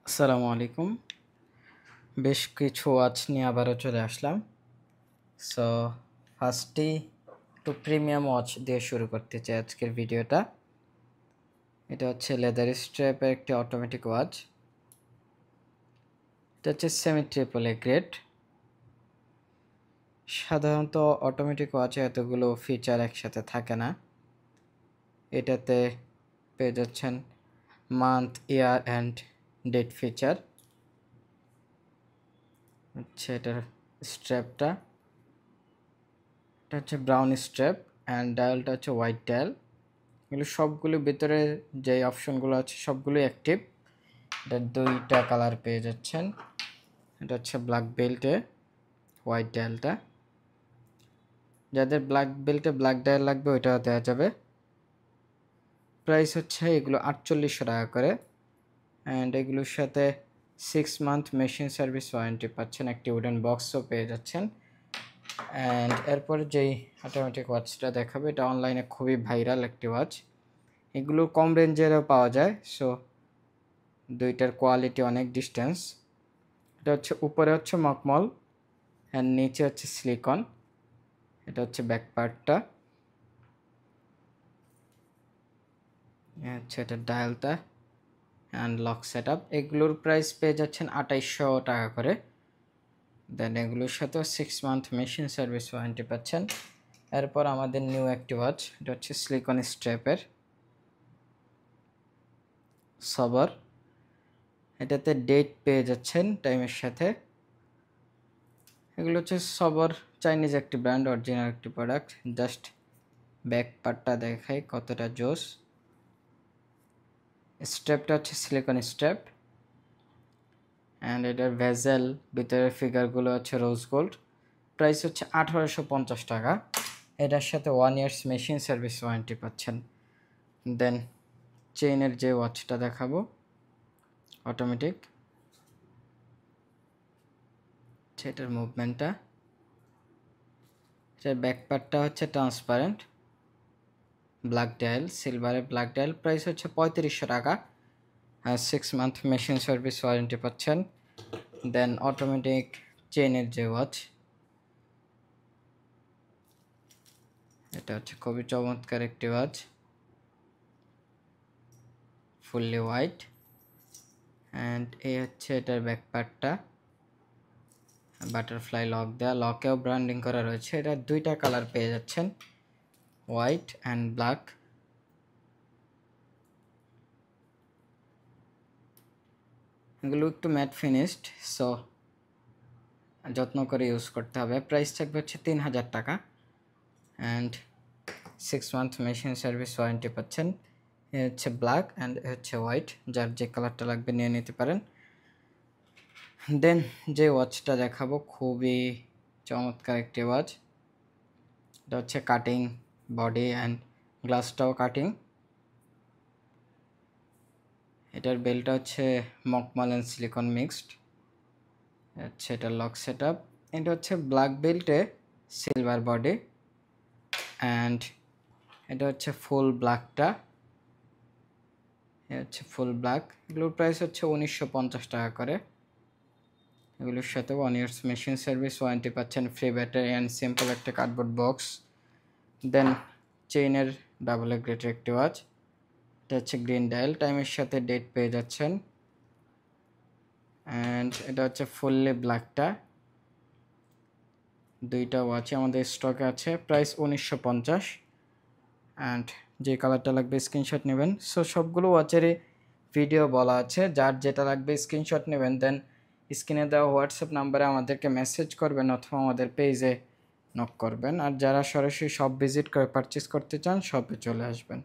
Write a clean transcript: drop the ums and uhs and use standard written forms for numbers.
আসসালামু আলাইকুম। বেশ কিছু ওয়াচ নিয়ে আবারও চলে আসলাম। সো ফার্স্টেই একটু প্রিমিয়াম ওয়াচ দিয়ে শুরু করতে চাই আজকের ভিডিওটা। এটা হচ্ছে লেদার স্ট্র্যাপের একটি অটোমেটিক ওয়াচ। এটা হচ্ছে সেমি ট্রিপল এ গ্রেড। সাধারণত অটোমেটিক ওয়াচে এতগুলো ফিচার একসাথে থাকে না। এটাতে পেয়ে যাচ্ছেন month, year and date feature. হচ্ছে এটার স্ট্র্যাপটা, এটা হচ্ছে ব্রাউন স্ট্র্যাপ অ্যান্ড ডায়ালটা হচ্ছে হোয়াইট ডায়াল। এগুলো সবগুলো ভিতরে যে অপশনগুলো আছে সবগুলো অ্যাক্টিভ। এটা দুইটা কালার পেয়ে যাচ্ছেন। এটা হচ্ছে ব্ল্যাক বেল্টে হোয়াইট ডায়ালটা। যাদের ব্ল্যাক বেল্টে ব্ল্যাক ডায়াল লাগবে ওইটাও দেওয়া যাবে। প্রাইস হচ্ছে এগুলো 4800 টাকা করে। অ্যান্ড এগুলোর সাথে 6 মান্থ মেশিন সার্ভিস ওয়ারেন্টি পাচ্ছেন, একটি উডেন বক্সও পেয়ে যাচ্ছেন। অ্যান্ড এরপরে যেই অটোমেটিক ওয়াচটা দেখাবে এটা অনলাইনে খুবই ভাইরাল একটি ওয়াচ। এগুলো কম রেঞ্জেরও পাওয়া যায়। সো দুইটার কোয়ালিটি অনেক ডিস্টেন্স। এটা হচ্ছে উপরে হচ্ছে মকমল অ্যান্ড নিচে হচ্ছে সিলিকন। এটা হচ্ছে ব্যাক পার্টটা, হচ্ছে এটা ডায়ালটা অ্যান্ড লক সেট আপ। এগুলোর প্রাইস পেয়ে যাচ্ছেন 2800 টাকা করে। দেন এগুলোর সাথেও 6 মান্থ মেশিন সার্ভিস ওয়ারেন্টি পাচ্ছেন। এরপর আমাদের নিউ একটি ওয়াচ, এটা হচ্ছে সিলিকন স্ট্র্যাপের সবার। এটাতে ডেট পেয়ে যাচ্ছেন টাইমের সাথে। এগুলো হচ্ছে সবার চাইনিজ একটি ব্র্যান্ড, অরিজিনাল একটি প্রোডাক্ট। জাস্ট ব্যাক পার্টটা দেখাই কতটা জোস। স্ট্র্যাপটা হচ্ছে সিলিকন স্ট্র্যাপ অ্যান্ড এটার ভেজেল ভিতরের ফিগারগুলো হচ্ছে রোজ গোল্ড। প্রাইস হচ্ছে 1850 টাকা। এটার সাথে 1 ইয়ার্স মেশিন সার্ভিস ওয়ারেন্টি পাচ্ছেন। দেন চেইনের যে ওয়াচটা দেখাবো অটোমেটিক, সেটার মুভমেন্টটা, এটার ব্যাক পার্টটা হচ্ছে ট্রান্সপারেন্ট, ব্ল্যাক ডায়াল, সিলভারে ব্ল্যাক ডায়াল। প্রাইস হচ্ছে 3500 টাকা। 6 মান্থ মেশিন সার্ভিস ওয়ারেন্টি পাচ্ছেন। দেন অটোমেটিক চেইনের যে ওয়াচ, এটা হচ্ছে খুবই চমৎকার একটি ওয়াচ, ফুললি হোয়াইট। অ্যান্ড এই হচ্ছে এটার ব্যাক পার্টটা, বাটারফ্লাই লক দেওয়া, লকেও ব্র্যান্ডিং করা রয়েছে। এটা দুইটা কালার পেয়ে যাচ্ছেন, হোয়াইট অ্যান্ড ব্ল্যাক। এগুলো একটু ম্যাট ফিনিশড, সো যত্ন করে ইউজ করতে হবে। প্রাইস থাকবে হচ্ছে 3000 টাকা and 6 month machine service warranty পাচ্ছেন। এ হচ্ছে ব্ল্যাক অ্যান্ড হচ্ছে হোয়াইট, যার যে কালারটা লাগবে নিয়ে নিতে পারেন। দেন যে ওয়াচটা দেখাবো খুবই চমৎকার একটি ওয়াচ। এটা হচ্ছে কাটিং বডি অ্যান্ড গ্লাসটাও কাটিং। এটার বেলটা হচ্ছে মকমল অ্যান্ড সিলিকন মিক্সড। হচ্ছে এটা লক সেট আপ। এটা হচ্ছে ব্ল্যাক বেল্টে সিলভার বডি অ্যান্ড এটা হচ্ছে ফুল ব্ল্যাকটা, এটা হচ্ছে ফুল ব্ল্যাক। এগুলোর প্রাইস হচ্ছে 1950 টাকা করে। এগুলোর সাথে 1 ইয়ার্স মেশিন সার্ভিস ওয়ারেন্টি পাচ্ছেন, ফ্রি ব্যাটারি অ্যান্ড সিম্পল একটা কার্ডবোর্ড বক্স। দেন চেইনের ডাবল গ্রেটের একটি ওয়াচ, এটা হচ্ছে গ্রিন ডায়াল, টাইমের সাথে ডেট পেয়ে যাচ্ছেন। অ্যান্ড এটা হচ্ছে ফুললি ব্ল্যাকটা। দুইটা ওয়াচই আমাদের স্টকে আছে, প্রাইস 1950। অ্যান্ড যে কালারটা লাগবে স্ক্রিনশট নেবেন। সো সবগুলো ওয়াচেরই ভিডিও বলা আছে, যার যেটা লাগবে স্ক্রিনশট নেবেন। দেন স্ক্রিনে দেওয়া হোয়াটসঅ্যাপ নাম্বারে আমাদেরকে মেসেজ করবেন অথবা আমাদের পেজে নক করবেন। আর যারা সরাসরি শপ ভিজিট করে পারচেস করতে চান শপে চলে আসবেন।